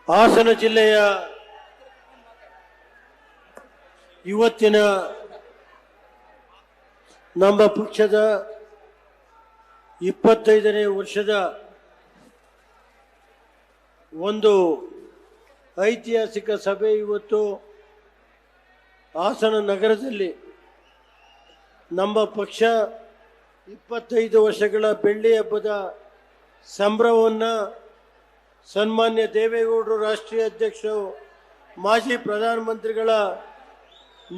ಹಾಸನ ಜಿಲ್ಲೆಯ ಇವತ್ತಿನ ನಮ್ಮ ಪಕ್ಷದ 25ನೇ ವರ್ಷದ ಒಂದು ಐತಿಹಾಸಿಕ ಸಭೆ ಇವತ್ತು ಹಾಸನ ನಗರದಲ್ಲಿ ನಮ್ಮ ಪಕ್ಷ 25 ವರ್ಷಗಳ ಬೆಳ್ಳಿ ಹಬ್ಬದ ಸಂಭ್ರಮವನ್ನು ಸನ್ಮಾನ್ಯ ದೇವೇಗೌಡರು ರಾಷ್ಟ್ರೀಯ ಅಧ್ಯಕ್ಷರು ಮಾಜಿ ಪ್ರಧಾನಮಂತ್ರಿಗಳ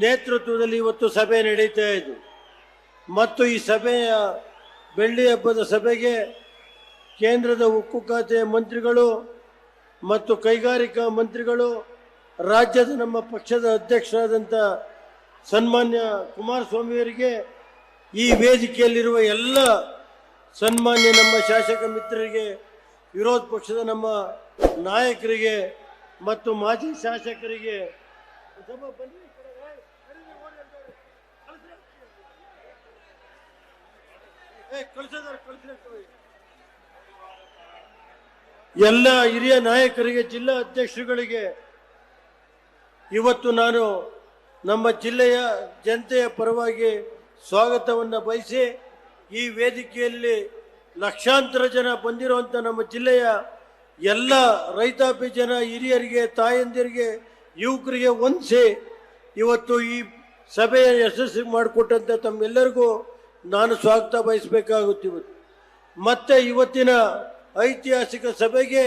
ನೇತೃತ್ವದಲ್ಲಿ ಇವತ್ತು ಸಭೆ ನಡೀತಾ ಇದೆ ಮತ್ತು ಈ ಸಭೆಯ ಬೆಳ್ಳಿ ಹಬ್ಬದ ಸಭೆಗೆ ಕೇಂದ್ರದ ಉಕ್ಕು ಖಾತೆಯ ಮಂತ್ರಿಗಳು ಮತ್ತು ಕೈಗಾರಿಕಾ ಮಂತ್ರಿಗಳು ರಾಜ್ಯದ ನಮ್ಮ ಪಕ್ಷದ ಅಧ್ಯಕ್ಷರಾದಂಥ ಸನ್ಮಾನ್ಯ ಕುಮಾರಸ್ವಾಮಿಯವರಿಗೆ ಈ ವೇದಿಕೆಯಲ್ಲಿರುವ ಎಲ್ಲ ಸನ್ಮಾನ್ಯ ನಮ್ಮ ಶಾಸಕ ಮಿತ್ರರಿಗೆ ವಿರೋಧ ಪಕ್ಷದ ನಮ್ಮ ನಾಯಕರಿಗೆ ಮತ್ತು ಮಾಜಿ ಶಾಸಕರಿಗೆ ಎಲ್ಲ ಹಿರಿಯ ನಾಯಕರಿಗೆ ಜಿಲ್ಲಾ ಅಧ್ಯಕ್ಷರುಗಳಿಗೆ ಇವತ್ತು ನಾನು ನಮ್ಮ ಜಿಲ್ಲೆಯ ಜನತೆಯ ಪರವಾಗಿ ಸ್ವಾಗತವನ್ನು ಬಯಸಿ ಈ ವೇದಿಕೆಯಲ್ಲಿ ಲಕ್ಷಾಂತರ ಜನ ಬಂದಿರುವಂಥ ನಮ್ಮ ಜಿಲ್ಲೆಯ ಎಲ್ಲ ರೈತಾಪಿ ಜನ ಹಿರಿಯರಿಗೆ ತಾಯಂದಿರಿಗೆ ಯುವಕರಿಗೆ ವಂದಿಸಿ ಇವತ್ತು ಈ ಸಭೆಯ ಯಶಸ್ವಿ ಮಾಡಿಕೊಟ್ಟಂಥ ತಮ್ಮೆಲ್ಲರಿಗೂ ನಾನು ಸ್ವಾಗತ ಬಯಸಬೇಕಾಗುತ್ತಿತ್ತು. ಮತ್ತು ಇವತ್ತಿನ ಐತಿಹಾಸಿಕ ಸಭೆಗೆ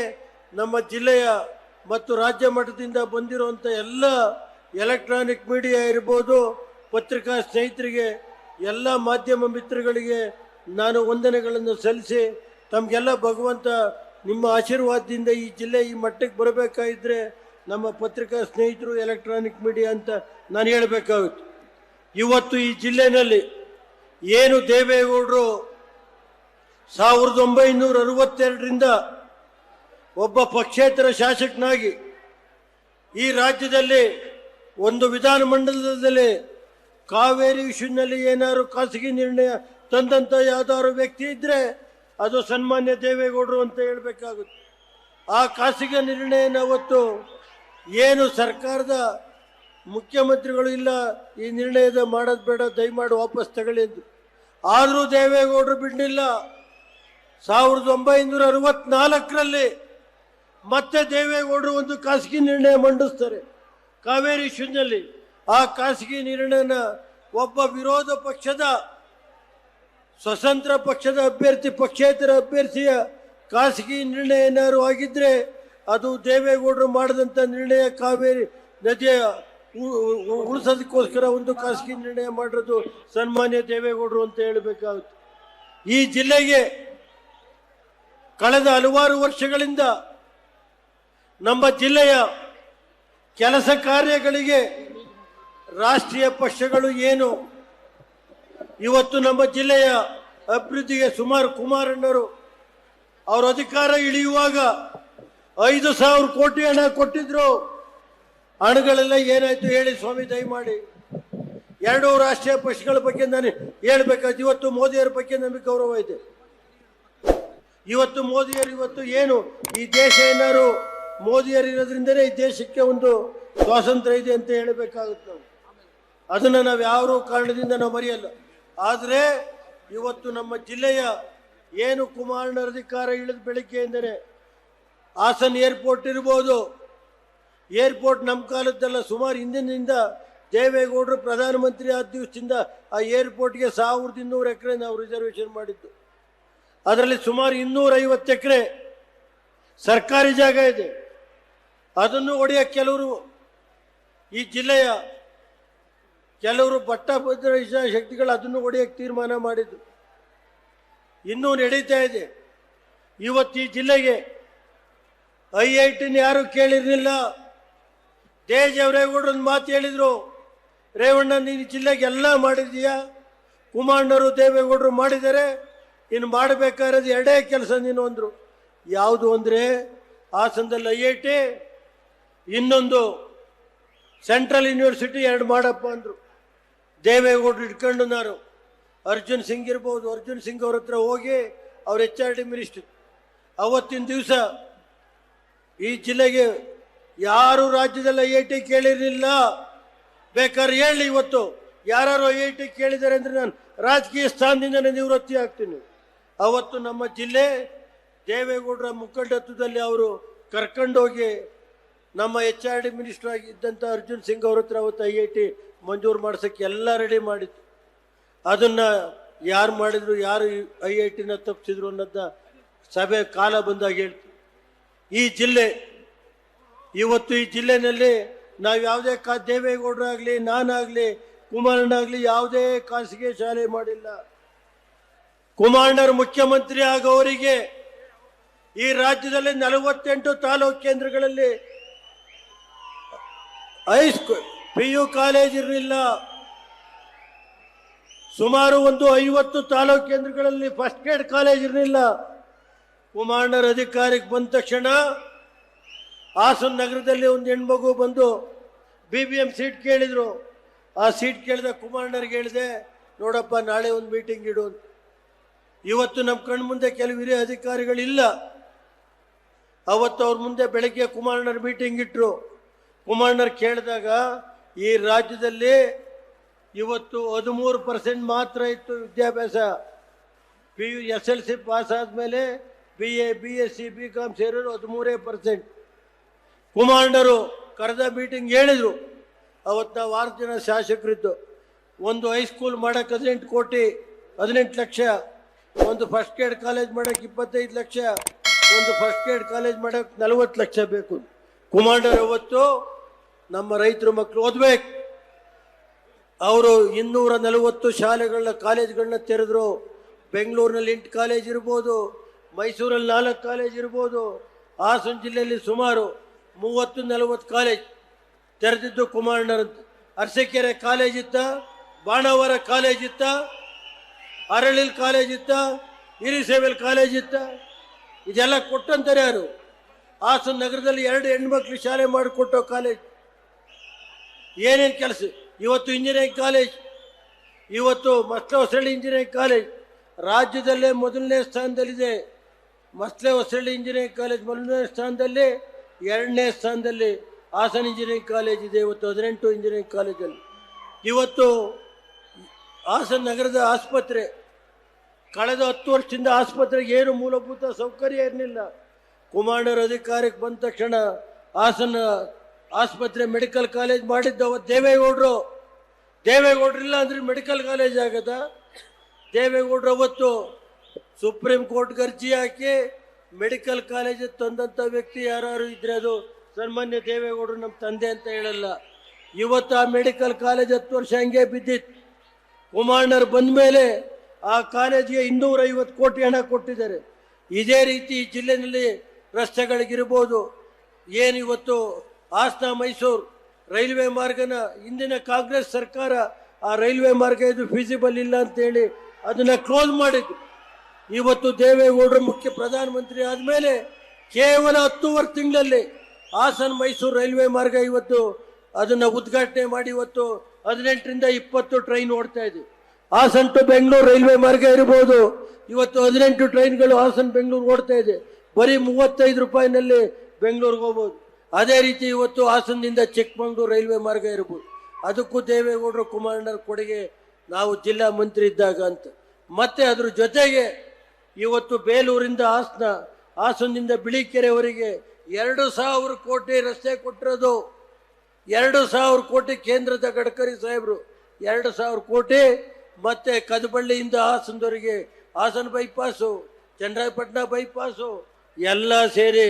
ನಮ್ಮ ಜಿಲ್ಲೆಯ ಮತ್ತು ರಾಜ್ಯ ಮಟ್ಟದಿಂದ ಬಂದಿರುವಂಥ ಎಲ್ಲ ಎಲೆಕ್ಟ್ರಾನಿಕ್ ಮೀಡಿಯಾ ಇರ್ಬೋದು, ಪತ್ರಿಕಾ ಸ್ನೇಹಿತರಿಗೆ, ಎಲ್ಲ ಮಾಧ್ಯಮ ಮಿತ್ರಗಳಿಗೆ ನಾನು ವಂದನೆಗಳನ್ನು ಸಲ್ಲಿಸಿ ತಮಗೆಲ್ಲ ಭಗವಂತ ನಿಮ್ಮ ಆಶೀರ್ವಾದದಿಂದ ಈ ಜಿಲ್ಲೆ ಈ ಮಟ್ಟಕ್ಕೆ ಬರಬೇಕಾಗಿದ್ದರೆ ನಮ್ಮ ಪತ್ರಿಕಾ ಸ್ನೇಹಿತರು ಎಲೆಕ್ಟ್ರಾನಿಕ್ ಮೀಡಿಯಾ ಅಂತ ನಾನು ಹೇಳಬೇಕಾಗುತ್ತೆ. ಇವತ್ತು ಈ ಜಿಲ್ಲೆಯಲ್ಲಿ ಏನು ದೇವೇಗೌಡರು 1962ರಿಂದ ಒಬ್ಬ ಪಕ್ಷೇತರ ಶಾಸಕನಾಗಿ ಈ ರಾಜ್ಯದಲ್ಲಿ ಒಂದು ವಿಧಾನಮಂಡಲದಲ್ಲಿ ಕಾವೇರಿ ವಿಷಯದಲ್ಲಿ ಏನಾದ್ರು ಖಾಸಗಿ ನಿರ್ಣಯ ತಂದಂಥ ಯಾವ್ದಾದ್ರು ವ್ಯಕ್ತಿ ಇದ್ದರೆ ಅದು ಸನ್ಮಾನ್ಯ ದೇವೇಗೌಡರು ಅಂತ ಹೇಳಬೇಕಾಗುತ್ತೆ. ಆ ಖಾಸಗಿ ನಿರ್ಣಯನ ಅವತ್ತು ಏನು ಸರ್ಕಾರದ ಮುಖ್ಯಮಂತ್ರಿಗಳು ಇಲ್ಲ ಈ ನಿರ್ಣಯದ ಮಾಡೋದು ಬೇಡ, ದಯಮಾಡಿ ವಾಪಸ್ ತಗೊಳ್ಳಿ ಎಂದು. ಆದರೂ ದೇವೇಗೌಡರು ಬಿಡಲಿಲ್ಲ. 1964ರಲ್ಲಿ ಮತ್ತೆ ದೇವೇಗೌಡರು ಒಂದು ಖಾಸಗಿ ನಿರ್ಣಯ ಮಂಡಿಸ್ತಾರೆ ಕಾವೇರಿ ಇಶ್ಯೂನಲ್ಲಿ. ಆ ಖಾಸಗಿ ನಿರ್ಣಯನ ಒಬ್ಬ ವಿರೋಧ ಪಕ್ಷದ ಸ್ವತಂತ್ರ ಪಕ್ಷದ ಅಭ್ಯರ್ಥಿ ಪಕ್ಷೇತರ ಅಭ್ಯರ್ಥಿಯ ಖಾಸಗಿ ನಿರ್ಣಯ ಏನಾದ್ರು ಆಗಿದ್ದರೆ ಅದು ದೇವೇಗೌಡರು ಮಾಡಿದಂಥ ನಿರ್ಣಯ. ಕಾವೇರಿ ನದಿಯ ಉಳಿಸೋದಕ್ಕೋಸ್ಕರ ಒಂದು ಖಾಸಗಿ ನಿರ್ಣಯ ಮಾಡಿರೋದು ಸನ್ಮಾನ್ಯ ದೇವೇಗೌಡರು ಅಂತ ಹೇಳಬೇಕಾಗುತ್ತೆ. ಈ ಜಿಲ್ಲೆಗೆ ಕಳೆದ ಹಲವಾರು ವರ್ಷಗಳಿಂದ ನಮ್ಮ ಜಿಲ್ಲೆಯ ಕೆಲಸ ಕಾರ್ಯಗಳಿಗೆ ರಾಷ್ಟ್ರೀಯ ಪಕ್ಷಗಳು ಏನು ಇವತ್ತು ನಮ್ಮ ಜಿಲ್ಲೆಯ ಅಭಿವೃದ್ಧಿಗೆ ಸುಮಾರು ಕುಮಾರಣ್ಣರು ಅವರ ಅಧಿಕಾರ ಇಳಿಯುವಾಗ 5,000 ಕೋಟಿ ಹಣ ಕೊಟ್ಟಿದ್ರು. ಹಣಗಳೆಲ್ಲ ಏನಾಯ್ತು ಹೇಳಿ ಸ್ವಾಮಿ ದಯಮಾಡಿ. 2 ರಾಷ್ಟ್ರೀಯ ಪಕ್ಷಗಳ ಬಗ್ಗೆ ನಾನು ಹೇಳ್ಬೇಕಾಯ್ತು. ಇವತ್ತು ಮೋದಿಯವರ ಬಗ್ಗೆ ನಮಗೆ ಗೌರವ ಇದೆ. ಇವತ್ತು ಮೋದಿಯವರು ಇವತ್ತು ಏನು ಈ ದೇಶ ಏನಾರು ಮೋದಿಯರಿರೋದ್ರಿಂದಲೇ ಈ ದೇಶಕ್ಕೆ ಒಂದು ಸ್ವಾತಂತ್ರ್ಯ ಇದೆ ಅಂತ ಹೇಳಬೇಕಾಗುತ್ತೆ. ನಾವು ಅದನ್ನು ನಾವು ಯಾವ ಕಾರಣದಿಂದ ನಾವು ಮರೆಯಲ್ಲ. ಆದರೆ ಇವತ್ತು ನಮ್ಮ ಜಿಲ್ಲೆಯ ಏನು ಕುಮಾರಣ್ಣರ ಅಧಿಕಾರ ಇಳಿದ ಬೆಳಗ್ಗೆಯಿಂದಲೇ ಹಾಸನ ಏರ್ಪೋರ್ಟ್ ಇರ್ಬೋದು, ಏರ್ಪೋರ್ಟ್ ನಮ್ಮ ಕಾಲದ್ದಲ್ಲ, ಸುಮಾರು ಹಿಂದಿನಿಂದ ದೇವೇಗೌಡರು ಪ್ರಧಾನಮಂತ್ರಿ ಆದ ದಿವಸದಿಂದ ಆ ಏರ್ಪೋರ್ಟ್ಗೆ 1200 ಎಕರೆ ನಾವು ರಿಸರ್ವೇಷನ್ ಮಾಡಿದ್ದು. ಅದರಲ್ಲಿ ಸುಮಾರು 250 ಎಕರೆ ಸರ್ಕಾರಿ ಜಾಗ ಇದೆ. ಅದನ್ನು ಒಡೆಯೋಕ್ಕೆ ಕೆಲವರು ಈ ಜಿಲ್ಲೆಯ ಕೆಲವರು ಪಟ್ಟಭದ್ರ ಶಕ್ತಿಗಳು ಅದನ್ನು ಒಡೆಯೋಕ್ಕೆ ತೀರ್ಮಾನ ಮಾಡಿದ್ದು. ಇನ್ನೂ ನಡೀತಾ ಇದೆ. ಇವತ್ತು ಈ ಜಿಲ್ಲೆಗೆ IITನ ಯಾರು ಕೇಳಿರಲಿಲ್ಲ. ದೇವೇಗೌಡರು ಒಂದು ಮಾತು ಹೇಳಿದರು, ರೇವಣ್ಣ ನೀನು ಜಿಲ್ಲೆಗೆ ಎಲ್ಲ ಮಾಡಿದೀಯಾ, ಕುಮಾರಣ್ಣರು ದೇವೇಗೌಡರು ಮಾಡಿದ್ದಾರೆ, ಇನ್ನು ಮಾಡಬೇಕಾಗಿರೋದು 2 ಕೆಲಸ ನೀನು ಅಂದರು. ಯಾವುದು ಅಂದರೆ ಹಾಸನದಲ್ಲಿ IIT, ಇನ್ನೊಂದು ಸೆಂಟ್ರಲ್ ಯೂನಿವರ್ಸಿಟಿ 2 ಮಾಡಪ್ಪ ಅಂದರು. ದೇವೇಗೌಡರು ಇಟ್ಕೊಂಡು ನಾನು ಅರ್ಜುನ್ ಸಿಂಗ್ ಇರ್ಬೋದು, ಅರ್ಜುನ್ ಸಿಂಗ್ ಅವ್ರ ಹತ್ರ ಹೋಗಿ ಅವ್ರ HRD ಮಿನಿಸ್ಟರ್ ಅವತ್ತಿನ ದಿವಸ ಈ ಜಿಲ್ಲೆಗೆ ಯಾರು ರಾಜ್ಯದಲ್ಲಿ IIT ಕೇಳಿರಲಿಲ್ಲ. ಬೇಕಾದ್ರೆ ಹೇಳಿ, ಇವತ್ತು ಯಾರು IIT ಕೇಳಿದ್ದಾರೆ ಅಂದ್ರೆ ನಾನು ರಾಜಕೀಯ ಸ್ಥಾನದಿಂದ ನಿವೃತ್ತಿ ಆಗ್ತೀನಿ. ಅವತ್ತು ನಮ್ಮ ಜಿಲ್ಲೆ ದೇವೇಗೌಡರ ಮುಖಂಡತ್ವದಲ್ಲಿ ಅವರು ಕರ್ಕೊಂಡೋಗಿ ನಮ್ಮ HRD ಮಿನಿಸ್ಟರ್ ಆಗಿದ್ದಂಥ ಅರ್ಜುನ್ ಸಿಂಗ್ ಅವ್ರ ಹತ್ರ ಅವತ್ತು IIT ಮಂಜೂರು ಮಾಡ್ಸೋಕ್ಕೆ ಎಲ್ಲ ರೆಡಿ ಮಾಡಿತ್ತು. ಅದನ್ನು ಯಾರು ಮಾಡಿದ್ರು, ಯಾರು IITನ ತಪ್ಪಿಸಿದ್ರು ಅನ್ನೋದನ್ನ ಸಭೆ ಕಾಲ ಬಂದಾಗ ಹೇಳ್ತೀವಿ. ಈ ಜಿಲ್ಲೆ ಇವತ್ತು ಈ ಜಿಲ್ಲೆನಲ್ಲಿ ನಾವು ಯಾವುದೇ ದೇವೇಗೌಡರಾಗಲಿ, ನಾನಾಗಲಿ, ಕುಮಾರಣ್ಣಾಗಲಿ ಯಾವುದೇ ಖಾಸಗಿ ಶಾಲೆ ಮಾಡಿಲ್ಲ. ಕುಮಾರಣ್ಣರು ಮುಖ್ಯಮಂತ್ರಿ ಆಗೋವರಿಗೆ ಈ ರಾಜ್ಯದಲ್ಲಿ 48 ತಾಲೂಕು ಕೇಂದ್ರಗಳಲ್ಲಿ PU ಕಾಲೇಜ್ ಇರಲಿಲ್ಲ. ಸುಮಾರು 50 ತಾಲೂಕು ಕೇಂದ್ರಗಳಲ್ಲಿ ಫಸ್ಟ್ ಗ್ರೇಡ್ ಕಾಲೇಜ್ ಇರಲಿಲ್ಲ. ಕುಮಾರಣ್ಣರ ಅಧಿಕಾರಕ್ಕೆ ಬಂದ ತಕ್ಷಣ ಹಾಸನ ನಗರದಲ್ಲಿ ಒಂದು ಹೆಣ್ಮಗು ಬಂದು BBM ಸೀಟ್ ಕೇಳಿದ್ರು. ಆ ಸೀಟ್ ಕೇಳಿದ ಕುಮಾರಣ್ಣರಿಗೆ ಹೇಳಿದೆ, ನೋಡಪ್ಪ ನಾಳೆ ಒಂದು ಮೀಟಿಂಗ್ ಇಡು ಅಂತ. ಇವತ್ತು ನಮ್ಮ ಕಣ್ಣು ಮುಂದೆ ಕೆಲವು ಹಿರಿಯ ಅಧಿಕಾರಿಗಳಿಲ್ಲ. ಅವತ್ತು ಅವ್ರ ಮುಂದೆ ಬೆಳಗ್ಗೆ ಕುಮಾರಣ್ಣರ ಮೀಟಿಂಗ್ ಇಟ್ಟರು. ಕುಮಾರಣ್ಣರು ಕೇಳಿದಾಗ ಈ ರಾಜ್ಯದಲ್ಲಿ ಇವತ್ತು 13% ಮಾತ್ರ ಇತ್ತು ವಿದ್ಯಾಭ್ಯಾಸ. PU SLC ಪಾಸ್ ಆದಮೇಲೆ BA BSc BCom ಸೇರೋರು 13%. ಕುಮಾರಣ್ಣರು ಕರೆದ ಮೀಟಿಂಗ್ ಹೇಳಿದರು. ಅವತ್ತು ನಾವು 6 ಜನ ಶಾಸಕರಿದ್ದು. ಒಂದು ಹೈಸ್ಕೂಲ್ ಮಾಡೋಕ್ಕೆ 18 ಕೋಟಿ 18 ಲಕ್ಷ, ಒಂದು ಫಸ್ಟ್ ಗ್ರೇಡ್ ಕಾಲೇಜ್ ಮಾಡೋಕ್ಕೆ 25 ಲಕ್ಷ, ಒಂದು ಫಸ್ಟ್ ಗ್ರೇಡ್ ಕಾಲೇಜ್ ಮಾಡೋಕ್ಕೆ 40 ಲಕ್ಷ ಬೇಕು. ಕುಮಾರಣ್ಣರು ಅವತ್ತು ನಮ್ಮ ರೈತರ ಮಕ್ಕಳು ಓದಬೇಕು, ಅವರು 240 ಶಾಲೆಗಳನ್ನ ಕಾಲೇಜ್ಗಳನ್ನ ತೆರೆದ್ರು. ಬೆಂಗಳೂರಿನಲ್ಲಿ 8 ಕಾಲೇಜ್ ಇರ್ಬೋದು, ಮೈಸೂರಲ್ಲಿ 4 ಕಾಲೇಜ್ ಇರ್ಬೋದು, ಹಾಸನ ಜಿಲ್ಲೆಯಲ್ಲಿ ಸುಮಾರು 30-40 ಕಾಲೇಜ್ ತೆರೆದಿದ್ದು ಕುಮಾರಣ್ಣರಂತ. ಅರಸೀಕೆರೆ ಕಾಲೇಜ್ ಇತ್ತ, ಬಾಣಾವರ ಕಾಲೇಜ್ ಇತ್ತ, ಅರಳಿಲ್ ಕಾಲೇಜ್ ಇತ್ತ, ಹಿರಿಸೇವೆಲ್ ಕಾಲೇಜ್ ಇತ್ತ. ಇದೆಲ್ಲ ಕೊಟ್ಟಂತಾರೆ ಯಾರು? ಹಾಸನ ನಗರದಲ್ಲಿ 2 ಹೆಣ್ಮಕ್ಳು ಶಾಲೆ ಮಾಡಿಕೊಟ್ಟೋ ಕಾಲೇಜ್. ಏನೇನು ಕೆಲಸ? ಇವತ್ತು ಇಂಜಿನಿಯರಿಂಗ್ ಕಾಲೇಜ್, ಇವತ್ತು ಮಸ್ಲೆ ಹೊಸಳ್ಳಿ ಇಂಜಿನಿಯರಿಂಗ್ ಕಾಲೇಜ್ ರಾಜ್ಯದಲ್ಲೇ ಮೊದಲನೇ ಸ್ಥಾನದಲ್ಲಿದೆ. ಮಸ್ಲೆ ಹೊಸಳ್ಳಿ ಇಂಜಿನಿಯರಿಂಗ್ ಕಾಲೇಜ್ ಮೊದಲನೇ ಸ್ಥಾನದಲ್ಲಿ, 2ನೇ ಸ್ಥಾನದಲ್ಲಿ ಹಾಸನ ಇಂಜಿನಿಯರಿಂಗ್ ಕಾಲೇಜ್ ಇದೆ. ಇವತ್ತು 18 ಇಂಜಿನಿಯರಿಂಗ್ ಕಾಲೇಜಲ್ಲಿ. ಇವತ್ತು ಹಾಸನ ನಗರದ ಆಸ್ಪತ್ರೆ, ಕಳೆದ 10 ವರ್ಷದಿಂದ ಆಸ್ಪತ್ರೆಗೆ ಏನು ಮೂಲಭೂತ ಸೌಕರ್ಯ ಇರಲಿಲ್ಲ. ಕುಮಾರಣ್ಣರ ಅಧಿಕಾರಕ್ಕೆ ಬಂದ ತಕ್ಷಣ ಹಾಸನ ಆಸ್ಪತ್ರೆ ಮೆಡಿಕಲ್ ಕಾಲೇಜ್ ಮಾಡಿದ್ದು ಅವತ್ತು ದೇವೇಗೌಡರು. ದೇವೇಗೌಡರಿಲ್ಲ ಅಂದ್ರೆ ಮೆಡಿಕಲ್ ಕಾಲೇಜ್ ಆಗದ? ದೇವೇಗೌಡರು ಅವತ್ತು ಸುಪ್ರೀಂ ಕೋರ್ಟ್ಗೆ ಅರ್ಜಿ ಹಾಕಿ ಮೆಡಿಕಲ್ ಕಾಲೇಜ್ ತಂದಂಥ ವ್ಯಕ್ತಿ ಯಾರು ಇದ್ರೆ ಅದು ಸನ್ಮಾನ್ಯ ದೇವೇಗೌಡರು ನಮ್ಮ ತಂದೆ ಅಂತ ಹೇಳಲ್ಲ. ಇವತ್ತು ಆ ಮೆಡಿಕಲ್ ಕಾಲೇಜ್ 10 ವರ್ಷ ಹಂಗೆ ಬಿದ್ದಿತ್ತು. ಕುಮಾರಣ್ಣರು ಬಂದ ಮೇಲೆ ಆ ಕಾಲೇಜಿಗೆ 250 ಕೋಟಿ ಹಣ ಕೊಟ್ಟಿದ್ದಾರೆ. ಇದೇ ರೀತಿ ಈ ಜಿಲ್ಲೆಯಲ್ಲಿ ರಸ್ತೆಗಳಿಗಿರ್ಬೋದು, ಏನು ಇವತ್ತು ಹಾಸನ ಮೈಸೂರು ರೈಲ್ವೆ ಮಾರ್ಗನ ಹಿಂದಿನ ಕಾಂಗ್ರೆಸ್ ಸರ್ಕಾರ ಆ ರೈಲ್ವೆ ಮಾರ್ಗ ಇದು ಫೀಸಿಬಲ್ ಇಲ್ಲ ಅಂತೇಳಿ ಅದನ್ನು ಕ್ಲೋಸ್ ಮಾಡಿದ್ದು. ಇವತ್ತು ದೇವೇಗೌಡರು ಮುಖ್ಯ ಪ್ರಧಾನಮಂತ್ರಿ ಆದಮೇಲೆ ಕೇವಲ 10 ತಿಂಗಳಲ್ಲಿ ಹಾಸನ ಮೈಸೂರು ರೈಲ್ವೆ ಮಾರ್ಗ ಇವತ್ತು ಅದನ್ನು ಉದ್ಘಾಟನೆ ಮಾಡಿ ಇವತ್ತು 18ರಿಂದ 20 ಟ್ರೈನ್ ಓಡ್ತಾ ಇದೆ. ಹಾಸನ ಟು ಬೆಂಗಳೂರು ರೈಲ್ವೆ ಮಾರ್ಗ ಇರ್ಬೋದು, ಇವತ್ತು 18 ಟ್ರೈನ್ಗಳು ಹಾಸನ ಬೆಂಗಳೂರು ಓಡ್ತಾ ಇದೆ. ಬರೀ 35 ರೂಪಾಯಿನಲ್ಲಿ ಬೆಂಗಳೂರಿಗೆ ಹೋಗ್ಬೋದು. ಅದೇ ರೀತಿ ಇವತ್ತು ಹಾಸನದಿಂದ ಚಿಕ್ಕಮಗಳೂರು ರೈಲ್ವೆ ಮಾರ್ಗ ಇರ್ಬೋದು. ಅದಕ್ಕೂ ದೇವೇಗೌಡರು ಕುಮಾರಣ್ಣರ ಕೊಡುಗೆ ನಾವು ಜಿಲ್ಲಾ ಮಂತ್ರಿ ಇದ್ದಾಗ ಅಂತ. ಮತ್ತೆ ಅದ್ರ ಜೊತೆಗೆ ಇವತ್ತು ಬೇಲೂರಿಂದ ಹಾಸನ, ಹಾಸನದಿಂದ ಬಿಳಿಕೆರೆವರೆಗೆ 2000 ಕೋಟಿ ರಸ್ತೆ ಕೊಟ್ಟಿರೋದು. 2000 ಕೋಟಿ ಕೇಂದ್ರದ ಗಡ್ಕರಿ ಸಾಹೇಬರು 2000 ಕೋಟಿ. ಮತ್ತೆ ಕದಬಳ್ಳಿಯಿಂದ ಹಾಸನದವರೆಗೆ ಹಾಸನ ಬೈಪಾಸು, ಚನ್ನರಾಯಪಟ್ಟಣ ಬೈಪಾಸು ಎಲ್ಲ ಸೇರಿ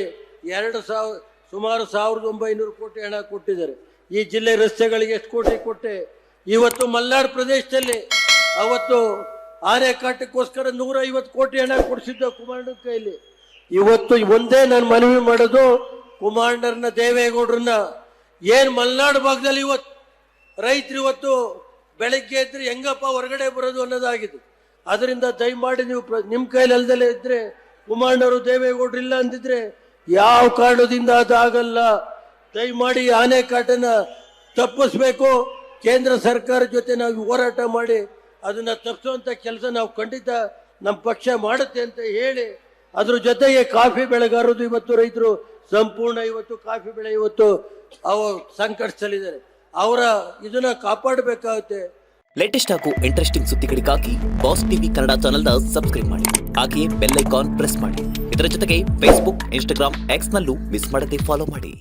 2000 ಸುಮಾರು 1900 ಕೋಟಿ ಹಣ ಕೊಟ್ಟಿದ್ದಾರೆ. ಈ ಜಿಲ್ಲೆ ರಸ್ತೆಗಳಿಗೆ ಎಷ್ಟು ಕೋಟಿ ಕೊಟ್ಟೆ. ಇವತ್ತು ಮಲ್ನಾಡು ಪ್ರದೇಶದಲ್ಲಿ ಅವತ್ತು ಆನೆಕಾಟಕ್ಕೋಸ್ಕರ 150 ಕೋಟಿ ಹಣ ಕೊಡಿಸಿದ್ದ ಕುಮಾರಣ್ಣ ಕೈಲಿ. ಇವತ್ತು ಒಂದೇ ನಾನು ಮನವಿ ಮಾಡೋದು ಕುಮಾರಣ್ಣರನ್ನ, ದೇವೇಗೌಡರನ್ನ, ಏನು ಮಲೆನಾಡು ಭಾಗದಲ್ಲಿ ಇವತ್ತು ರೈತರು ಇವತ್ತು ಬೆಳಗ್ಗೆ ಇದ್ರೆ ಹೆಂಗಪ್ಪ ಹೊರಗಡೆ ಬರೋದು ಅನ್ನೋದಾಗಿದೆ. ಅದರಿಂದ ದಯಮಾಡಿ ನೀವು ನಿಮ್ಮ ಕೈಲಿ ಅಲ್ದಲೇ ಇದ್ರೆ, ಕುಮಾರಣ್ಣವರು ದೇವೇಗೌಡರು ಇಲ್ಲ ಅಂದಿದ್ರೆ ಯಾವ ಕಾರಣದಿಂದ ಅದಾಗಲ್ಲ. ದಯಮಾಡಿ ಆನೆಕಾಟನ ತಪ್ಪಿಸ್ಬೇಕು. ಕೇಂದ್ರ ಸರ್ಕಾರ ಜೊತೆ ನಾವು ಹೋರಾಟ ಮಾಡಿ ಅದನ್ನು ತಪ್ಪಿಸುವಂಥ ಕೆಲಸ ನಾವು ಖಂಡಿತ ನಮ್ಮ ಪಕ್ಷ ಮಾಡುತ್ತೆ ಅಂತ ಹೇಳಿ ಅದ್ರ ಜೊತೆಗೆ ಕಾಫಿ ಬೆಳೆಗಾರರು ಇವತ್ತು ರೈತರು ಸಂಪೂರ್ಣ ಇವತ್ತು ಕಾಫಿ ಬೆಳೆ ಇವತ್ತು ಸಂಕಟದಲ್ಲಿದ್ದಾರೆ. ಅವರ ಇದನ್ನ ಕಾಪಾಡಬೇಕಾಗುತ್ತೆ. ಲೇಟೆಸ್ಟ್ ಹಾಗೂ ಇಂಟ್ರೆಸ್ಟಿಂಗ್ ಸುದ್ದಿಗಳಿಗಾಗಿ ಬಾಸ್ ಟಿವಿ ಕನ್ನಡ ಚಾನೆಲ್ನ ಸಬ್ಸ್ಕ್ರೈಬ್ ಮಾಡಿ. ಹಾಗೆಯೇ ಬೆಲ್ ಐಕಾನ್ ಪ್ರೆಸ್ ಮಾಡಿ. ಇದರ ಜೊತೆಗೆ ಫೇಸ್ಬುಕ್, ಇನ್ಸ್ಟಾಗ್ರಾಮ್, ಎಕ್ಸ್ ನಲ್ಲೂ ಮಿಸ್ ಮಾಡದೆ ಫಾಲೋ ಮಾಡಿ.